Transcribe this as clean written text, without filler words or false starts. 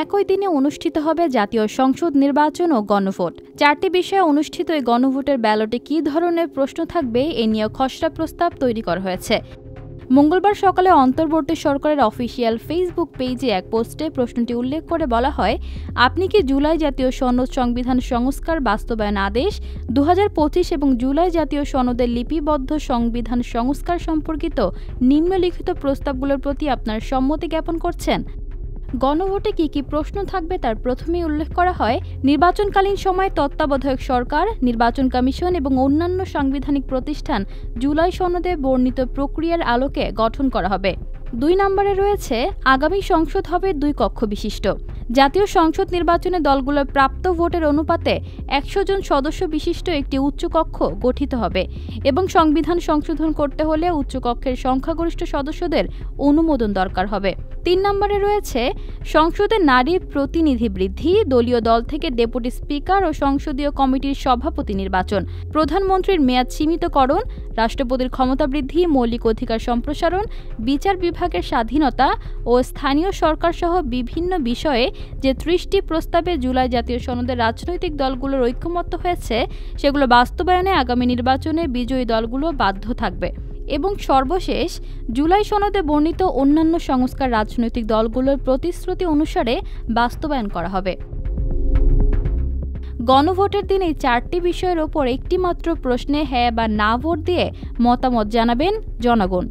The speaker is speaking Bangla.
একই দিনে অনুষ্ঠিত হবে জাতীয় সংসদ নির্বাচন ও গণভোট। 4টি বিষয়ে অনুষ্ঠিত এই গণভোটের ব্যালটে কী ধরনের প্রশ্ন থাকবে এ নিয়ে খসড়া প্রস্তাব তৈরি করা হয়েছে। মঙ্গলবার সকালে অন্তর্বর্তী সরকারের অফিসিয়াল ফেসবুক পেজে এক পোস্টে প্রশ্নটি উল্লেখ করে বলা হয়, আপনি কি জুলাই জাতীয় সনদ সংবিধান সংস্কার বাস্তবায়ন আদেশ 2025 এবং জুলাই জাতীয় সনদের লিপিবদ্ধ সংবিধান সংস্কার সম্পর্কিত নিম্নলিখিত প্রস্তাবগুলোর প্রতি আপনার সম্মতি জ্ঞাপন করছেন? গণভোটে কী কী প্রশ্ন থাকবে তার প্রথমেই উল্লেখ করা হয়, নির্বাচনকালীন সময়ে তত্ত্বাবধায়ক সরকার, নির্বাচন কমিশন এবং অন্যান্য সাংবিধানিক প্রতিষ্ঠান জুলাই সনদে বর্ণিত প্রক্রিয়ার আলোকে গঠন করা হবে। 2 নম্বরে রয়েছে, আগামী সংসদ হবে 2 কক্ষ বিশিষ্ট। জাতীয় সংসদ নির্বাচনে দলগুলোর প্রাপ্ত ভোটের অনুপাতে 100 জন সদস্য বিশিষ্ট একটি উচ্চকক্ষ গঠিত হবে এবং সংবিধান সংশোধন করতে হলে উচ্চকক্ষের সংখ্যাগরিষ্ঠ সদস্যদের অনুমোদন দরকার হবে। 3 নম্বরে রয়েছে, সংসদে নারী প্রতিনিধি বৃদ্ধি, দলীয় দল থেকে ডেপুটি স্পিকার ও সংসদীয় কমিটির সভাপতি নির্বাচন, প্রধানমন্ত্রীর মেয়াদ সীমিতকরণ, রাষ্ট্রপতির ক্ষমতা বৃদ্ধি, মৌলিক অধিকার সম্প্রসারণ, বিচার বিভাগের স্বাধীনতা ও স্থানীয় সরকার সহ বিভিন্ন বিষয়ে যে 30টি প্রস্তাবে জুলাই জাতীয় সনদের রাজনৈতিক দলগুলোর ঐকমত্য হয়েছে সেগুলো বাস্তবায়নে আগামী নির্বাচনে বিজয়ী দলগুলো বাধ্য থাকবে। এবং সর্বশেষ, জুলাই সনদে বর্ণিত অন্যান্য সংস্কার রাজনৈতিক দলগুলোর প্রতিশ্রুতি অনুসারে বাস্তবায়ন করা হবে। গণভোটের দিন এই 4টি বিষয়ের ওপর একটি মাত্র প্রশ্নে হ্যাঁ বা না ভোট দিয়ে মতামত জানাবেন জনগণ।